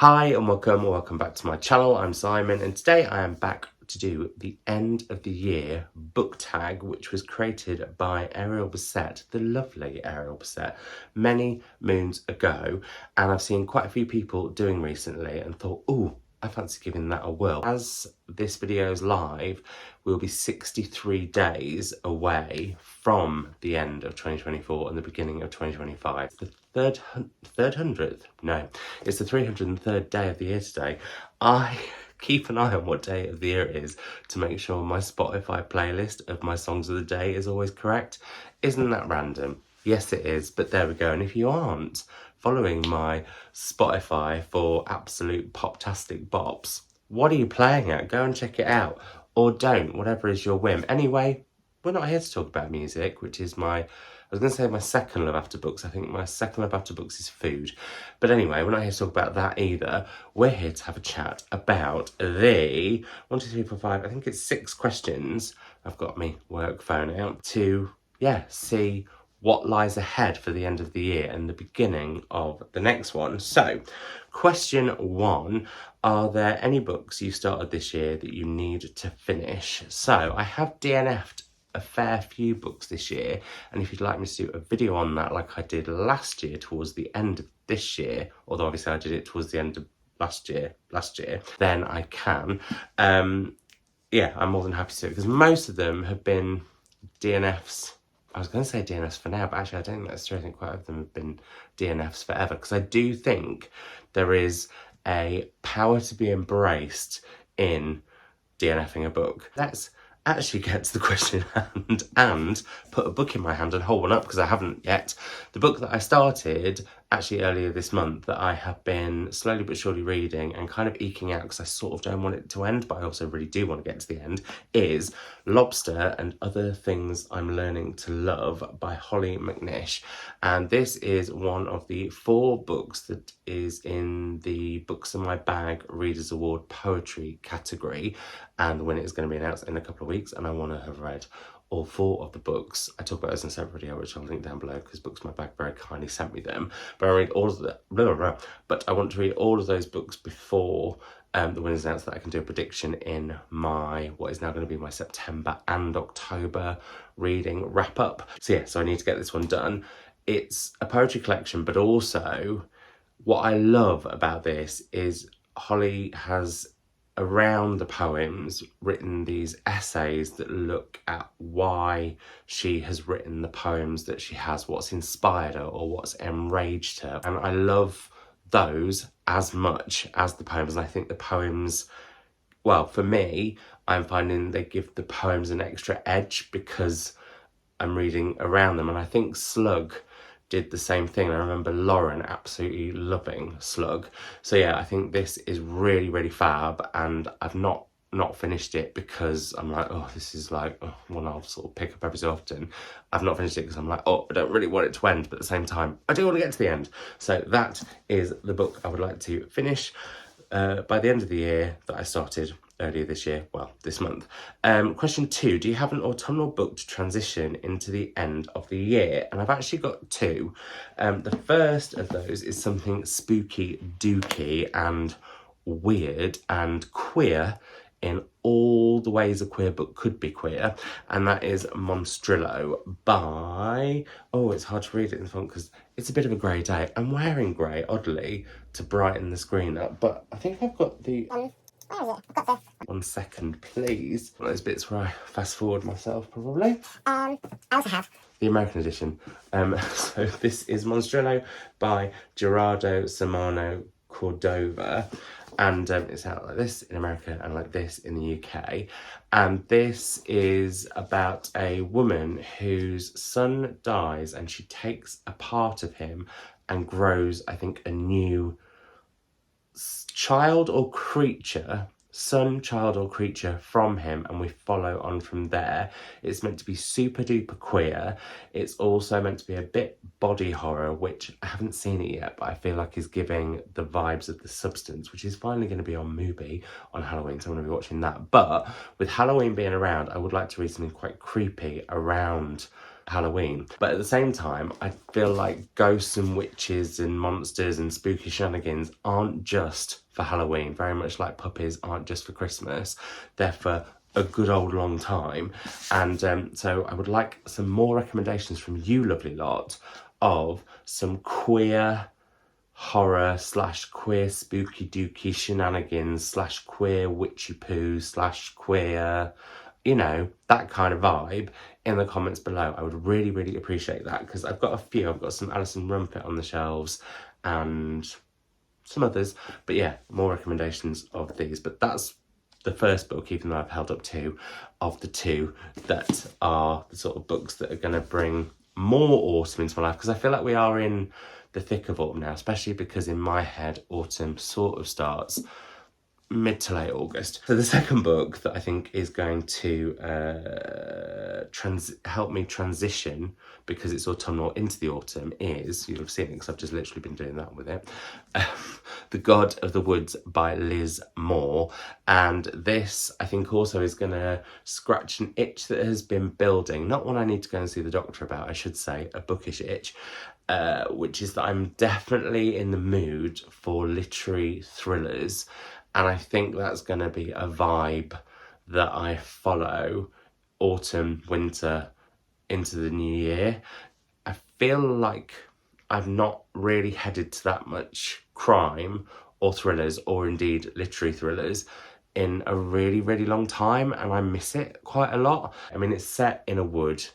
Hi and welcome back to my channel. I'm Simon and today I am back to do the end of the year book tag, which was created by Ariel, the lovely Ariel, many moons ago, and I've seen quite a few people doing recently and thought, oh, I fancy giving that a whirl. As this video is live, we'll be 63 days away from the end of 2024 and the beginning of 2025. The it's the 303rd day of the year today. I keep an eye on what day of the year it is to make sure my Spotify playlist of my songs of the day is always correct. Isn't that random? Yes, it is, but there we go. And if you aren't following my Spotify for absolute poptastic bops, what are you playing at? Go and check it out. Or don't, whatever is your whim. Anyway, we're not here to talk about music, which is my second love after books. I think my second love after books is food. But anyway, we're not here to talk about that either. We're here to have a chat about the 1, 2, 3, 4, 5, I think it's 6 questions. I've got my work phone out to, see what lies ahead for the end of the year and the beginning of the next one. So, question 1, are there any books you started this year that you need to finish? So, I have DNF'd a fair few books this year, and if you'd like me to do a video on that like I did last year towards the end of this year, although obviously I did it towards the end of last year, then I can. I'm more than happy to, because most of them have been DNFs. I was going to say DNFs for now, but actually I don't think that's true. I think quite a lot of them have been DNFs forever, because I do think there is a power to be embraced in DNFing a book. Let's actually get to the question at hand and put a book in my hand and hold one up, because I haven't yet. The book that I started actually earlier this month that I have been slowly but surely reading and kind of eking out, because I sort of don't want it to end, but I also really do want to get to the end, is Lobster and Other Things I'm Learning to Love by Hollie McNish. And this is one of the 4 books that is in the Books in My Bag Readers Award Poetry category, and the winner is going to be announced in a couple of weeks, and I want to have read all 4 of the books. I talk about this in a separate video, which I'll link down below, because Books in My Bag very kindly sent me them. But I read all of the but I want to read all of those books before the winners announced, that I can do a prediction in my what is now going to be my September and October reading wrap up. So I need to get this one done. It's a poetry collection, but also what I love about this is Hollie has, around the poems, written these essays that look at why she has written the poems that she has, what's inspired her or what's enraged her. And I love those as much as the poems. And I think the poems, well, for me, I'm finding they give the poems an extra edge because I'm reading around them. And I think Slug did the same thing. I remember Lauren absolutely loving Slug. So yeah, I think this is really, really fab, and I've not finished it because I'm like, oh, this is like, one I'll sort of pick up every so often. I've not finished it because I'm like, oh, I don't really want it to end, but at the same time, I do want to get to the end. So that is the book I would like to finish by the end of the year that I started earlier this year, well, this month. Question 2, do you have an autumnal book to transition into the end of the year? And I've actually got 2. The first of those is something spooky, dooky and weird and queer in all the ways a queer book could be queer, and that is Monstrillo by, it's hard to read it in the font because it's a bit of a grey day. I'm wearing grey, oddly, to brighten the screen up, but I think I've got the... where is it? I've got this. 1 second, please. One of those bits where I fast forward myself, probably. I also have the American edition. So this is Monstrillo by Gerardo Samano Cordova, and it's out like this in America and like this in the UK. And this is about a woman whose son dies, and she takes a part of him and grows, I think, a new child or creature, from him, and we follow on from there. It's meant to be super duper queer. It's also meant to be a bit body horror, which I haven't seen it yet, but I feel like is giving the vibes of The Substance, which is finally going to be on Mubi on Halloween, so I'm going to be watching that. But with Halloween being around, I would like to read something quite creepy around Halloween. But at the same time, I feel like ghosts and witches and monsters and spooky shenanigans aren't just for Halloween, very much like puppies aren't just for Christmas. They're for a good old long time. And so I would like some more recommendations from you lovely lot of some queer horror / queer spooky dooky shenanigans / queer witchy poo / queer, you know, that kind of vibe in the comments below. I would really, really appreciate that, because I've got a few. I've got some Alison Rumpet on the shelves and some others, but yeah, more recommendations of these. But that's the first book, even though I've held up two of the two that are the sort of books that are going to bring more autumn into my life, because I feel like we are in the thick of autumn now, especially because in my head autumn sort of starts mid to late August. So the second book that I think is going to help me transition, because it's autumnal, into the autumn is, you'll have seen it because I've just literally been doing that with it, The God of the Woods by Liz Moore. And this, I think, also is going to scratch an itch that has been building, not one I need to go and see the doctor about, I should say, a bookish itch, which is that I'm definitely in the mood for literary thrillers. And I think that's going to be a vibe that I follow autumn, winter, into the new year. I feel like I've not really headed to that much crime or thrillers, or indeed literary thrillers, in a really, really long time, and I miss it quite a lot. I mean, it's set in a wood,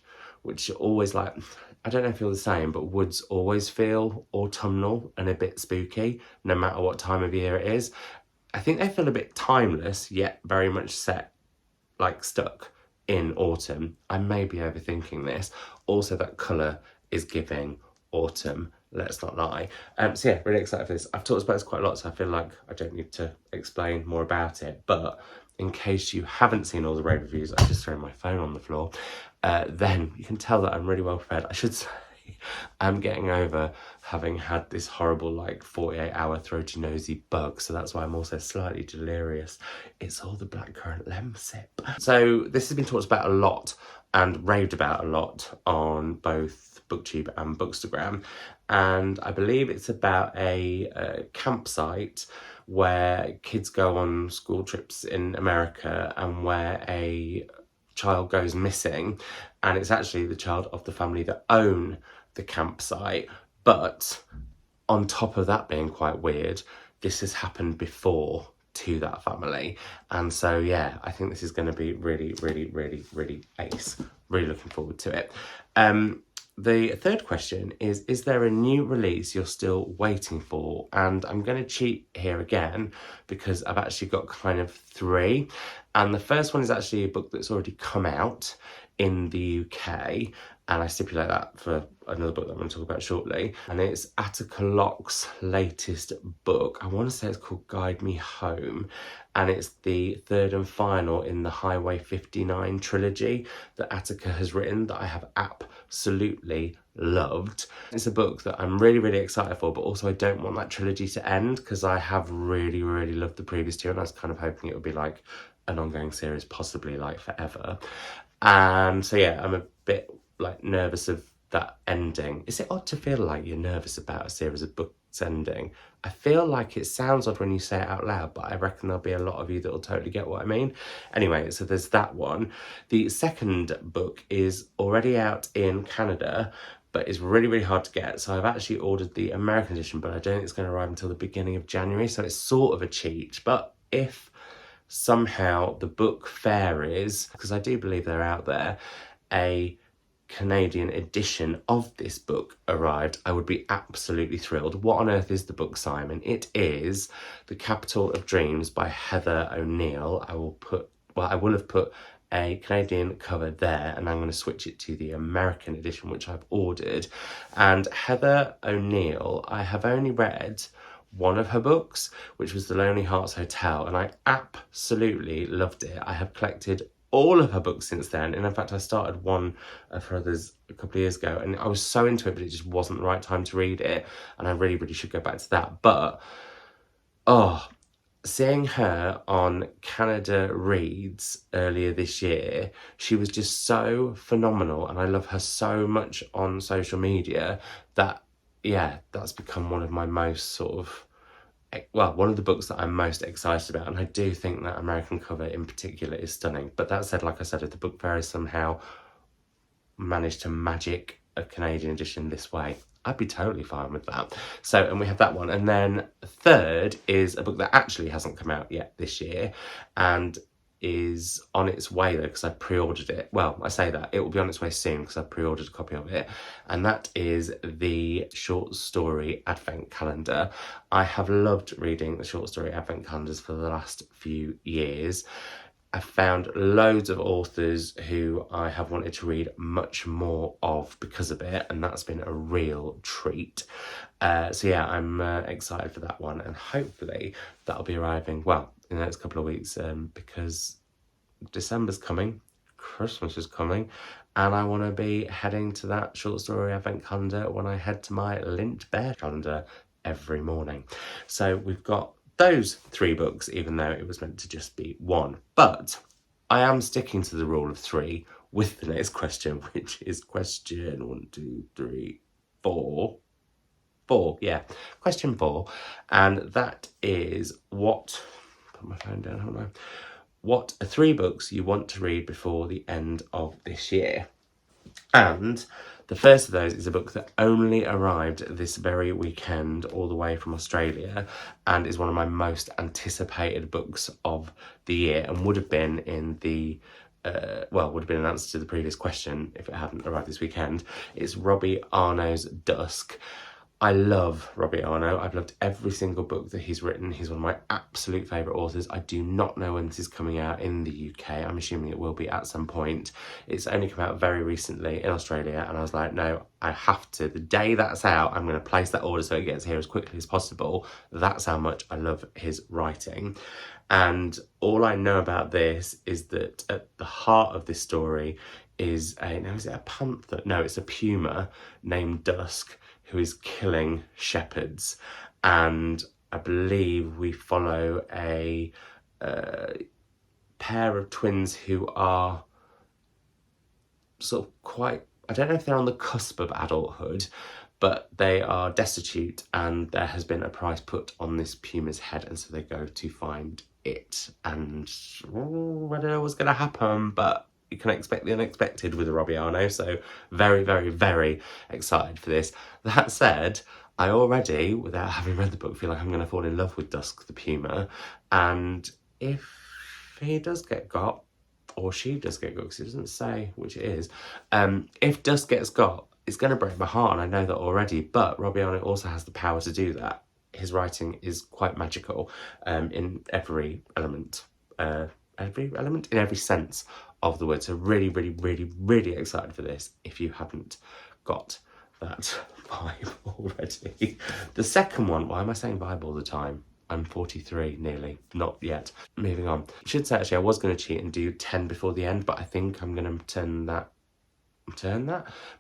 which always, like, I don't know if you're the same, but woods always feel autumnal and a bit spooky, no matter what time of year it is. I think they feel a bit timeless, yet very much set, like stuck in autumn. I may be overthinking this. Also, that colour is giving autumn, let's not lie. So yeah, really excited for this. I've talked about this quite a lot, so I feel like I don't need to explain more about it. But in case you haven't seen all the rave reviews, I just threw my phone on the floor, then you can tell that I'm really well prepared. I should say, I'm getting over having had this horrible, like, 48-hour throaty nosy bug, so that's why I'm also slightly delirious. It's all the blackcurrant lem sip. So this has been talked about a lot and raved about a lot on both BookTube and Bookstagram, and I believe it's about a campsite where kids go on school trips in America, and where a child goes missing, and it's actually the child of the family that own the campsite. But on top of that being quite weird, this has happened before to that family. And so yeah, I think this is going to be really, really, really, really ace. Really looking forward to it. The third question is there a new release you're still waiting for? And I'm going to cheat here again, because I've actually got kind of three. And the first one is actually a book that's already come out in the UK, and I stipulate that for another book that I'm going to talk about shortly. And it's Attica Locke's latest book. I want to say it's called Guide Me Home, and it's the third and final in the Highway 59 trilogy that Attica has written, that I have absolutely loved. It's a book that I'm really, really excited for, but also I don't want that trilogy to end, because I have really, really loved the previous two, and I was kind of hoping it would be like an ongoing series, possibly like forever. And so yeah, I'm a bit like nervous of that ending. Is it odd to feel like you're nervous about a series of books ending? I feel like it sounds odd when you say it out loud, but I reckon there'll be a lot of you that'll totally get what I mean. Anyway, so there's that one. The second book is already out in Canada, but it's really, really hard to get. So I've actually ordered the American edition, but I don't think it's going to arrive until the beginning of January. So it's sort of a cheat. But if somehow the book fairies, because I do believe they're out there, a Canadian edition of this book arrived, I would be absolutely thrilled. What on earth is the book, Simon? It is The Capital of Dreams by Heather O'Neill. I will have put a Canadian cover there, and I'm going to switch it to the American edition, which I've ordered. And Heather O'Neill, I have only read one of her books, which was The Lonely Hearts Hotel, and I absolutely loved it. I have collected all of her books since then, and in fact I started one of her others a couple of years ago, and I was so into it, but it just wasn't the right time to read it, and I really, really should go back to that. But oh, seeing her on Canada Reads earlier this year, she was just so phenomenal, and I love her so much on social media that, yeah, that's become one of my most sort of, well, one of the books that I'm most excited about, and I do think that American cover in particular is stunning. But that said, like I said, if the book fairies somehow managed to magic a Canadian edition this way, I'd be totally fine with that. So, and we have that one. And then third is a book that actually hasn't come out yet this year and is on its way though, because I pre-ordered it. Well, I say that, it will be on its way soon because I pre-ordered a copy of it. And that is the short story advent calendar. I have loved reading the short story advent calendars for the last few years. I've found loads of authors who I have wanted to read much more of because of it, and that's been a real treat. So yeah, I'm excited for that one, and hopefully that'll be arriving, well, in the next couple of weeks, because December's coming, Christmas is coming, and I want to be heading to that short story advent calendar when I head to my Lint Bear calendar every morning. So we've got those 3 books, even though it was meant to just be 1. But I am sticking to the rule of 3 with the next question, which is question 1, 2, 3, 4. 4, yeah. Question 4. And that is what... Put my phone down, hold on. What are 3 books you want to read before the end of this year? And the first of those is a book that only arrived this very weekend all the way from Australia and is one of my most anticipated books of the year and would have been in the would have been an answer to the previous question if it hadn't arrived this weekend. It's Robbie Arno's Dusk. I love Robbie Arno. I've loved every single book that he's written. He's one of my absolute favourite authors. I do not know when this is coming out in the UK. I'm assuming it will be at some point. It's only come out very recently in Australia, and I was like, no, I have to. The day that's out, I'm going to place that order so it gets here as quickly as possible. That's how much I love his writing. And all I know about this is that at the heart of this story is is it a panther? No, it's a puma named Dusk, who is killing shepherds. And I believe we follow a pair of twins who are sort of quite, I don't know if they're on the cusp of adulthood, but they are destitute and there has been a price put on this puma's head, and so they go to find it. And I don't know what's going to happen, but you can expect the unexpected with a Robbie Arno, so very, very, very excited for this. That said, I already, without having read the book, feel like I'm going to fall in love with Dusk the Puma, and if he does get got, or she does get got, because it doesn't say which it is, if Dusk gets got, it's going to break my heart, and I know that already, but Robbie Arno also has the power to do that. His writing is quite magical in every element. In every sense of the word. So really, really, really, really excited for this if you haven't got that vibe already. The second one, why am I saying vibe all the time? I'm 43 nearly, not yet. Moving on. I should say actually I was going to cheat and do 10 before the end, but I think I'm going to turn that,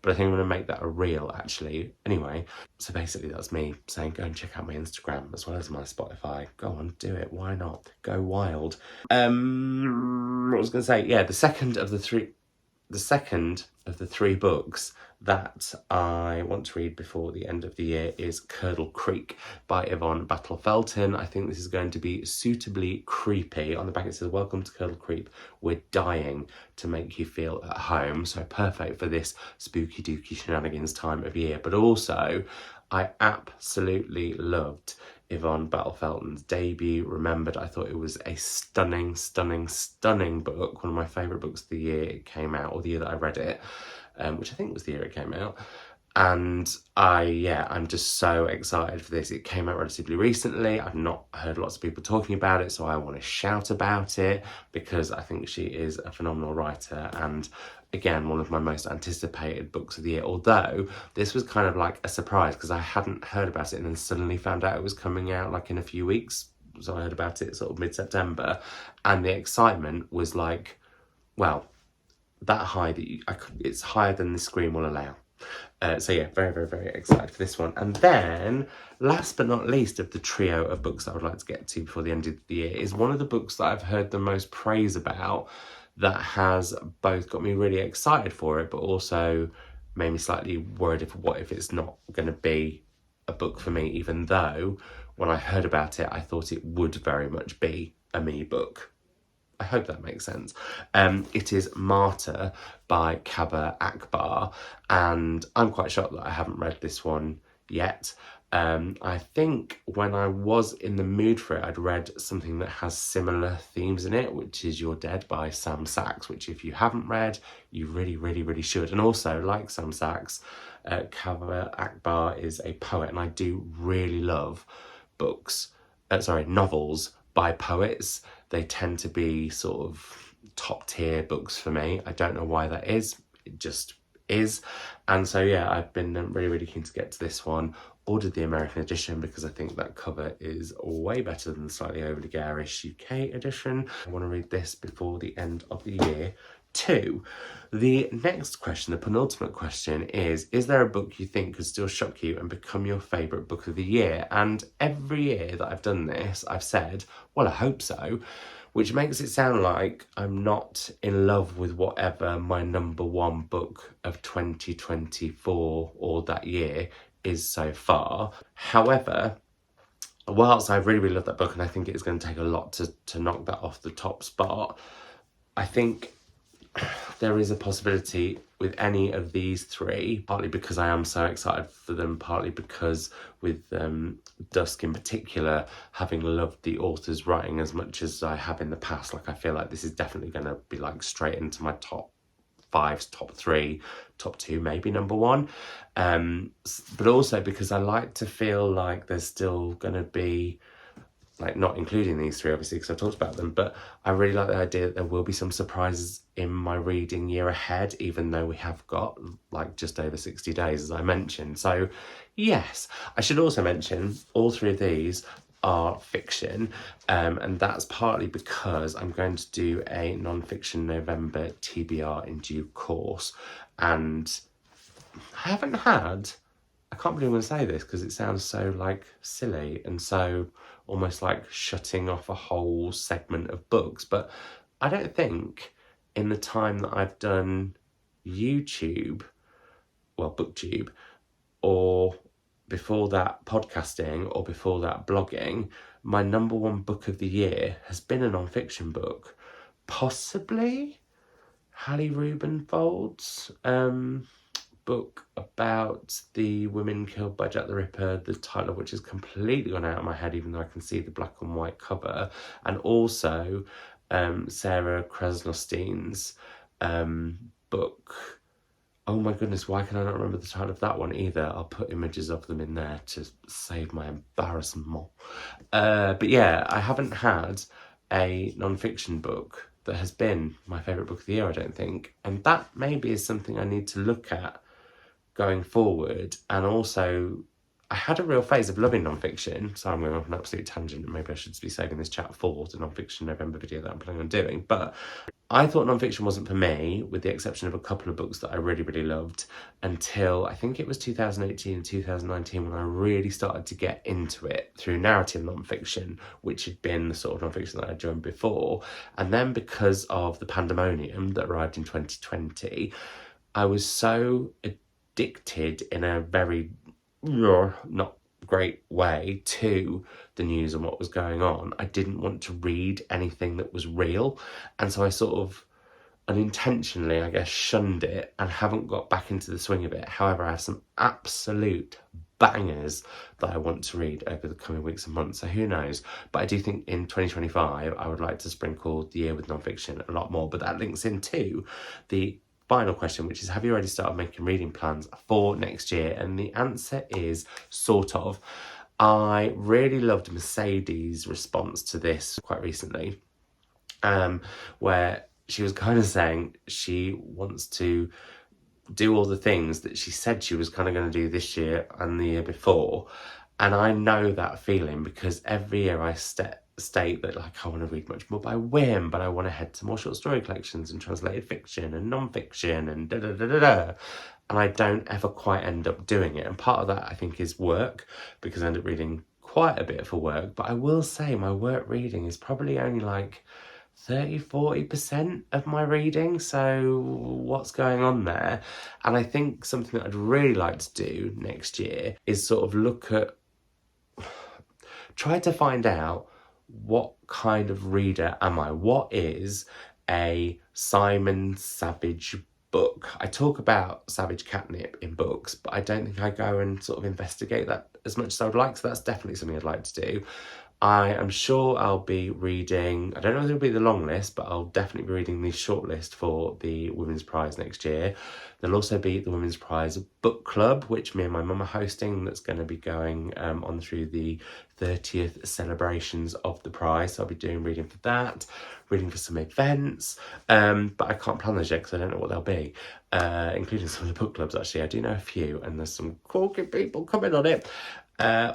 but I think I'm going to make that a reel actually. Anyway, so basically that's me saying go and check out my Instagram as well as my Spotify. Go on, do it, why not? Go wild. What I was going to say, yeah, the second of the three books that I want to read before the end of the year is Curdle Creek by Yvonne Battle Felton. I think this is going to be suitably creepy. On the back it says, welcome to Curdle Creek. We're dying to make you feel at home. So perfect for this spooky dooky shenanigans time of year. But also, I absolutely loved Yvonne Battle Felton's debut, Remembered. I thought it was a stunning, stunning, stunning book. One of my favourite books of the year it came out, or the year that I read it, which I think was the year it came out. And I'm just so excited for this. It came out relatively recently. I've not heard lots of people talking about it, so I want to shout about it because I think she is a phenomenal writer and, again, one of my most anticipated books of the year. Although this was kind of like a surprise because I hadn't heard about it and then suddenly found out it was coming out like in a few weeks. So I heard about it sort of mid-September, and the excitement was like, well, that high that it's higher than the screen will allow. So yeah, very, very, very excited for this one. And then, last but not least of the trio of books that I would like to get to before the end of the year is one of the books that I've heard the most praise about, that has both got me really excited for it, but also made me slightly worried what if it's not going to be a book for me, even though when I heard about it, I thought it would very much be a me book. I hope that makes sense. It is Martyr by Kaba Akbar, and I'm quite shocked that I haven't read this one yet. I think when I was in the mood for it, I'd read something that has similar themes in it, which is You're Dead by Sam Sachs, which if you haven't read, you really, really, really should. And also, like Sam Sachs, Kaba Akbar is a poet, and I do really love novels by poets. They tend to be sort of top tier books for me. I don't know why that is. It just is. And so, yeah, I've been really, really keen to get to this one. Ordered the American edition because I think that cover is way better than the slightly overly garish UK edition. I want to read this before the end of the year too. The next question, the penultimate question is there a book you think could still shock you and become your favourite book of the year? And every year that I've done this, I've said, well, I hope so, which makes it sound like I'm not in love with whatever my number one book of 2024 or that year is so far. However, whilst I really, really love that book and I think it's going to take a lot to knock that off the top spot, I think there is a possibility with any of these three, partly because I am so excited for them, partly because with Dusk in particular, having loved the author's writing as much as I have in the past, like I feel like this is definitely going to be like straight into my top 5, top 3, top 2, maybe number 1. But also because I like to feel like there's still going to be, like, not including these three obviously because I've talked about them, but I really like the idea that there will be some surprises in my reading year ahead, even though we have got like just over 60 days, as I mentioned. So yes, I should also mention all three of these are fiction, and that's partly because I'm going to do a non-fiction November TBR in due course, and I haven't had, I can't believe I'm going to say this because it sounds so like silly and so almost like shutting off a whole segment of books, but I don't think in the time that I've done YouTube, well, BookTube, or before that podcasting, or before that blogging, my number one book of the year has been a non-fiction book, possibly Hallie Rubenfold's book about the women killed by Jack the Ripper, the title of which has completely gone out of my head, even though I can see the black and white cover, and also Sarah Krasnostein's book. Oh my goodness, why can I not remember the title of that one either? I'll put images of them in there to save my embarrassment. But yeah, I haven't had a non-fiction book that has been my favourite book of the year, I don't think. And that maybe is something I need to look at going forward. And also, I had a real phase of loving non-fiction, so I'm going off an absolute tangent, and maybe I should be saving this chat for the non-fiction November video that I'm planning on doing. But I thought non-fiction wasn't for me, with the exception of a couple of books that I really, really loved, until I think it was 2018 and 2019 when I really started to get into it through narrative non-fiction, which had been the sort of non-fiction that I'd joined before. And then because of the pandemonium that arrived in 2020, I was so addicted in a very not great way to the news and what was going on. I didn't want to read anything that was real, and so I sort of unintentionally, I guess, shunned it and haven't got back into the swing of it. However, I have some absolute bangers that I want to read over the coming weeks and months, so who knows. But I do think in 2025 I would like to sprinkle the year with non-fiction a lot more, but that links into the final question, which is, have you already started making reading plans for next year? And the answer is sort of. I really loved Mercedes' response to this quite recently, where she was kind of saying she wants to do all the things that she said she was kind of going to do this year and the year before. And I know that feeling because every year I state that, like, I want to read much more by whim, but I want to head to more short story collections and translated fiction and non-fiction and da-da-da-da-da. and I don't ever quite end up doing it. And part of that, I think, is work, because I end up reading quite a bit for work. But I will say my work reading is probably only like 30-40% of my reading, so what's going on there? And I think something that I'd really like to do next year is sort of look at, try to find out what kind of reader am I? What is a Simon Savage book? I talk about Savage Catnip in books, but I don't think I go and sort of investigate that as much as I would like, so that's definitely something I'd like to do. I am sure I'll be reading, I don't know if it'll be the long list, but I'll definitely be reading the short list for the Women's Prize next year. There'll also be the Women's Prize Book Club, which me and my mum are hosting, that's going to be going on through the 30th celebrations of the prize. So I'll be doing reading for that, reading for some events, but I can't plan those yet because I don't know what they'll be, including some of the book clubs actually. I do know a few, and there's some quirky people coming on it.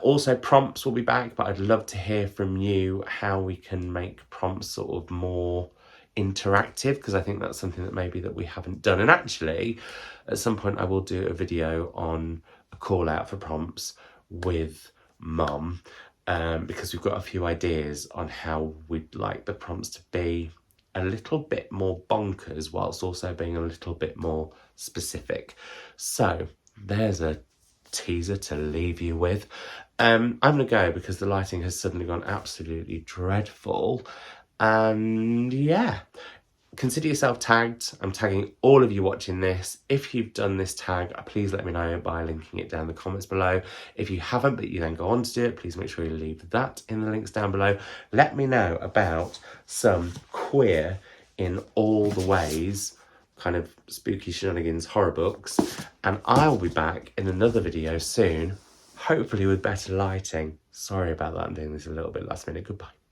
Also, prompts will be back, but I'd love to hear from you how we can make prompts sort of more interactive, because I think that's something that maybe that we haven't done. And actually, at some point I will do a video on a call out for prompts with Mum, because we've got a few ideas on how we'd like the prompts to be a little bit more bonkers whilst also being a little bit more specific. So there's a teaser to leave you with. I'm gonna go because the lighting has suddenly gone absolutely dreadful, and yeah, consider yourself tagged. I'm tagging all of you watching this. If you've done this tag, please let me know by linking it down in the comments below. If you haven't, but you then go on to do it, please make sure you leave that in the links down below. Let me know about some queer in all the ways kind of spooky shenanigans horror books, and I'll be back in another video soon, hopefully with better lighting. Sorry about that, I'm doing this a little bit last minute. Goodbye.